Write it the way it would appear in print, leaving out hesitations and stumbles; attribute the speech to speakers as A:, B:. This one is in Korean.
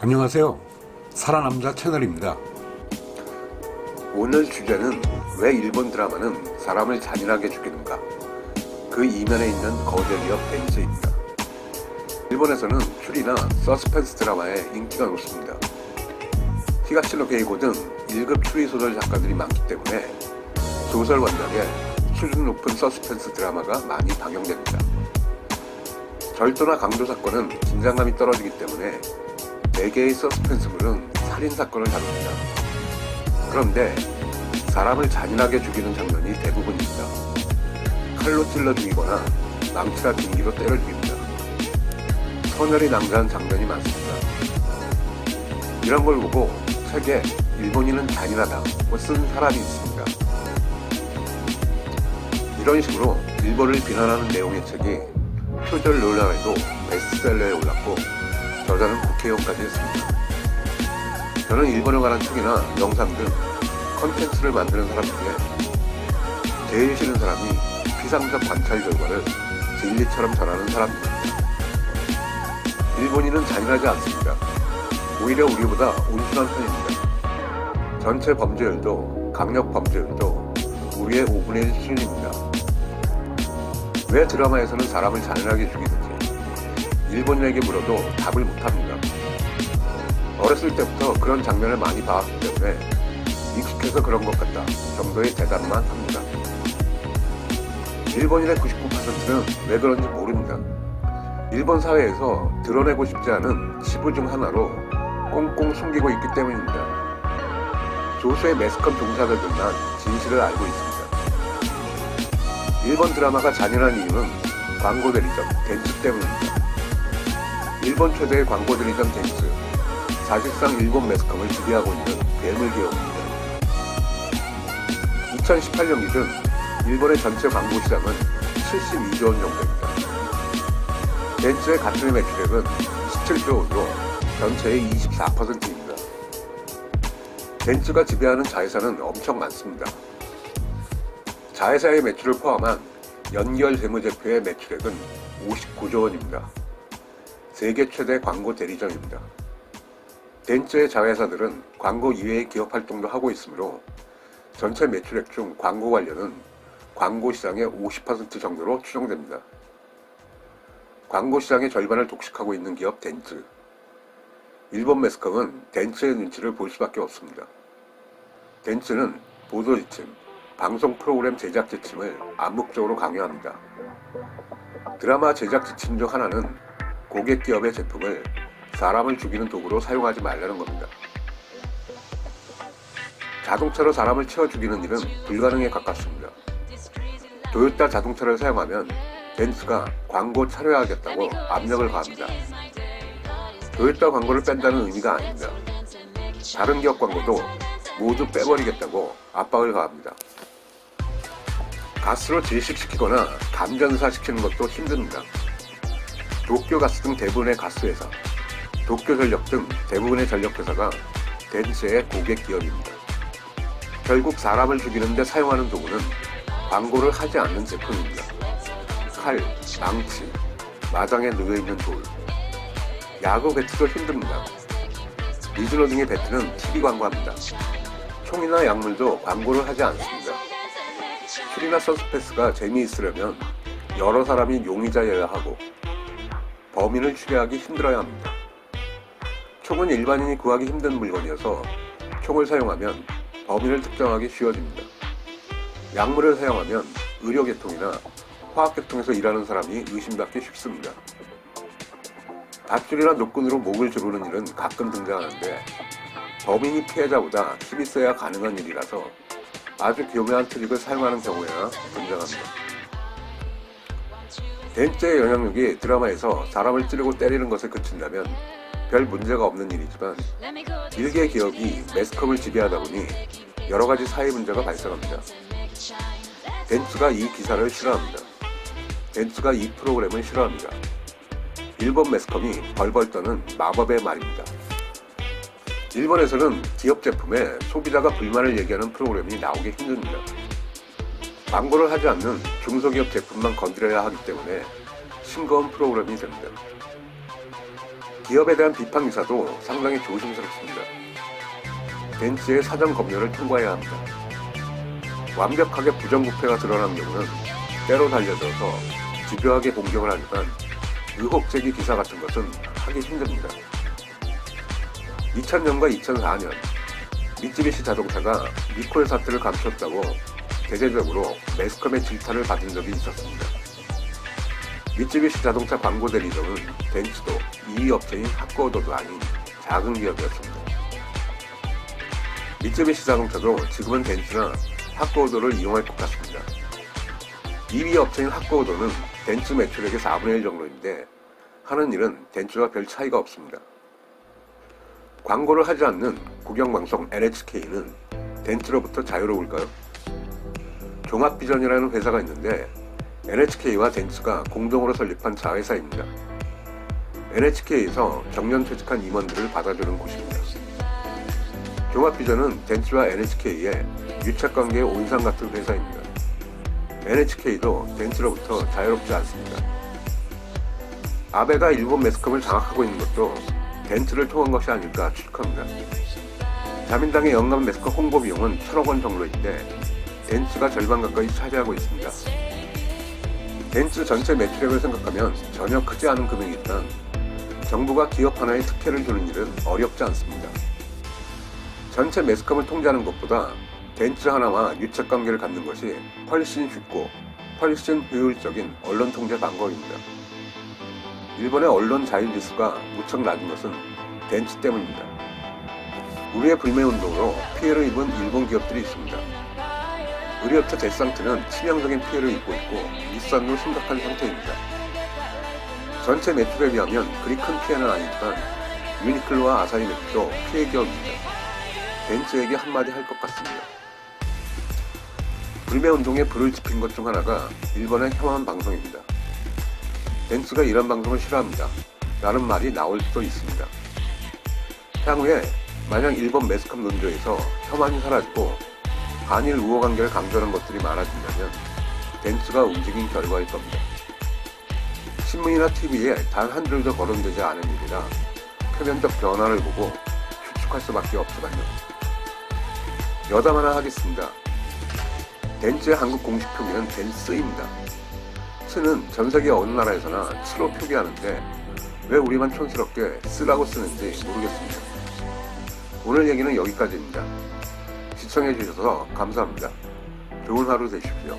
A: 안녕하세요. 살아남자 채널입니다.
B: 오늘 주제는 왜 일본 드라마는 사람을 잔인하게 죽이는가? 그 이면에 있는 거대 기업 덴츠입니다. 일본에서는 추리나 서스펜스 드라마에 인기가 높습니다. 히가시노 게이고 등 1급 추리 소설 작가들이 많기 때문에 소설 원작에 수준 높은 서스펜스 드라마가 많이 방영됩니다. 절도나 강도 사건은 긴장감이 떨어지기 때문에 4개의 서스펜스물은 살인사건을 다룹니다. 그런데 사람을 잔인하게 죽이는 장면이 대부분입니다. 칼로 찔러 죽이거나 망치나 빙기로 때려 죽입니다. 선혈이 낭자한 장면이 많습니다. 이런 걸 보고 책에 일본인은 잔인하다고 쓴 사람이 있습니다. 이런 식으로 일본을 비난하는 내용의 책이 표절 논란에도 베스트셀러에 올랐고 저자는 국회의원까지 했습니다. 저는 일본에 관한 책이나 영상 등 컨텐츠를 만드는 사람 중에 제일 싫은 사람이 피상적 관찰 결과를 진리처럼 전하는 사람입니다. 일본인은 잔인하지 않습니다. 오히려 우리보다 온순한 편입니다. 전체 범죄율도 강력 범죄율도 우리의 5분의 1 수준입니다. 왜 드라마에서는 사람을 잔인하게 죽이는지 일본인에게 물어도 답을 못합니다. 어렸을 때부터 그런 장면을 많이 봐왔기 때문에 익숙해서 그런 것 같다 정도의 대답만 합니다. 일본인의 99%는 왜 그런지 모릅니다. 일본 사회에서 드러내고 싶지 않은 치부 중 하나로 꽁꽁 숨기고 있기 때문입니다. 소수의 매스컴 종사자들만 진실을 알고 있습니다. 일본 드라마가 잔인한 이유는 광고 대리점 덴츠 때문입니다. 일본 최대의 광고 대리점 덴츠, 사실상 일본 매스컴을 지배하고 있는 괴물 기업입니다. 2018년 기준 일본의 전체 광고 시장은 72조 원 정도입니다. 덴츠의 가출의 매출액은 17조 원으로 전체의 24%입니다. 덴츠가 지배하는 자회사는 엄청 많습니다. 자회사의 매출을 포함한 연결 재무제표의 매출액은 59조 원입니다. 세계 최대 광고 대리점입니다. 덴츠의 자회사들은 광고 이외의 기업 활동도 하고 있으므로 전체 매출액 중 광고 관련은 광고 시장의 50% 정도로 추정됩니다. 광고 시장의 절반을 독식하고 있는 기업 덴츠. 일본 매스컴은 덴츠의 눈치를 볼 수밖에 없습니다. 덴츠는 보도 지침, 방송 프로그램 제작 지침을 암묵적으로 강요합니다. 드라마 제작 지침 중 하나는 고객 기업의 제품을 사람을 죽이는 도구로 사용하지 말라는 겁니다. 자동차로 사람을 채워 죽이는 일은 불가능에 가깝습니다. 토요타 자동차를 사용하면 덴츠가 광고 촬영하겠다고 압력을 가합니다. 토요타 광고를 뺀다는 의미가 아닙니다. 다른 기업 광고도 모두 빼버리겠다고 압박을 가합니다. 가스로 질식시키거나 감전사시키는 것도 힘듭니다. 도쿄가스 등 대부분의 가스회사, 도쿄전력 등 대부분의 전력회사가 덴츠의 고객 기업입니다. 결국 사람을 죽이는 데 사용하는 도구는 광고를 하지 않는 제품입니다. 칼, 망치, 마장에 놓여있는 돌, 야구 배트도 힘듭니다. 미즈노 등의 배트는 TV 광고합니다. 총이나 약물도 광고를 하지 않습니다. 추리나 서스펜스가 재미있으려면 여러 사람이 용의자여야 하고 범인을 추리하기 힘들어야 합니다. 총은 일반인이 구하기 힘든 물건이어서 총을 사용하면 범인을 특정하기 쉬워집니다. 약물을 사용하면 의료계통이나 화학계통에서 일하는 사람이 의심받기 쉽습니다. 밧줄이나 노끈으로 목을 조르는 일은 가끔 등장하는데 범인이 피해자보다 힘이 세야 가능한 일이라서 아주 교묘한 트릭을 사용하는 경우에나 등장합니다. 덴츠의 영향력이 드라마에서 사람을 찌르고 때리는 것에 그친다면 별 문제가 없는 일이지만 일개 기업이 매스컴을 지배하다 보니 여러 가지 사회 문제가 발생합니다. 덴츠가 이 기사를 싫어합니다. 덴츠가 이 프로그램을 싫어합니다. 일본 매스컴이 벌벌 떠는 마법의 말입니다. 일본에서는 기업 제품에 소비자가 불만을 얘기하는 프로그램이 나오기 힘듭니다. 광고를 하지 않는 중소기업 제품만 건드려야 하기 때문에 싱거운 프로그램이 됩니다. 기업에 대한 비판 기사도 상당히 조심스럽습니다. 벤츠의 사전 검열을 통과해야 합니다. 완벽하게 부정부패가 드러난 경우는 때로 달려들어서 집요하게 공격을 하지만 의혹 제기 기사 같은 것은 하기 힘듭니다. 2000년과 2004년 미쯔비시 자동차가 리콜 사태를 감췄다고 대대적으로 매스컴의 질타를 받은 적이 있었습니다. 미쯔비시 자동차 광고 대리점은 벤츠도 2위 업체인 하쿠오도도 아닌 작은 기업이었습니다. 미쯔비시 자동차도 지금은 벤츠나 하쿠오도를 이용할 것 같습니다. 2위 업체인 하쿠오도는 벤츠 매출액의 4분의 1 정도인데 하는 일은 벤츠와 별 차이가 없습니다. 광고를 하지 않는 국영방송 NHK는 벤츠로부터 자유로울까요? 종합비전이라는 회사가 있는데 NHK와 벤츠가 공동으로 설립한 자회사입니다. NHK에서 정년퇴직한 임원들을 받아주는 곳입니다. 종합비전은 벤츠와 NHK의 유착관계의 온상 같은 회사입니다. NHK도 벤츠로부터 자유롭지 않습니다. 아베가 일본 매스컴을 장악하고 있는 것도 벤츠를 통한 것이 아닐까 추측합니다. 자민당의 연간 매스컴 홍보 비용은 1,000억 원 정도인데 벤츠가 절반 가까이 차지하고 있습니다. 벤츠 전체 매출액을 생각하면 전혀 크지 않은 금액이지만 정부가 기업 하나에 특혜를 주는 일은 어렵지 않습니다. 전체 매스컴을 통제하는 것보다 벤츠 하나와 유착관계를 갖는 것이 훨씬 쉽고 훨씬 효율적인 언론 통제 방법입니다. 일본의 언론 자유 지수가 무척 낮은 것은 벤츠 때문입니다. 우리의 불매운동으로 피해를 입은 일본 기업들이 있습니다. 의류업체 데상트는 치명적인 피해를 입고 있고 닛산도 심각한 상태입니다. 전체 매출에 비하면 그리 큰 피해는 아니지만 유니클로와 아사히맥도 피해 기업입니다. 벤츠에게 한마디 할 것 같습니다. 불매운동에 불을 지핀 것 중 하나가 일본의 혐한 방송입니다. 벤츠가 이런 방송을 싫어합니다. 라는 말이 나올 수도 있습니다. 향후에 만약 일본 매스컴 논조에서 혐한이 사라지고 한일 우호관계를 강조하는 것들이 많아진다면 벤츠가 움직인 결과일 겁니다. 신문이나 TV에 단 한 줄도 거론되지 않은 일이라 표면적 변화를 보고 추측할 수밖에 없지만요. 여담 하나 하겠습니다. 벤츠의 한국 공식 표기는 벤츠입니다. 츠는 전세계 어느 나라에서나 츠로 표기하는데 왜 우리만 촌스럽게 쓰라고 쓰는지 모르겠습니다. 오늘 얘기는 여기까지입니다. 시청해주셔서 감사합니다. 좋은 하루 되십시오.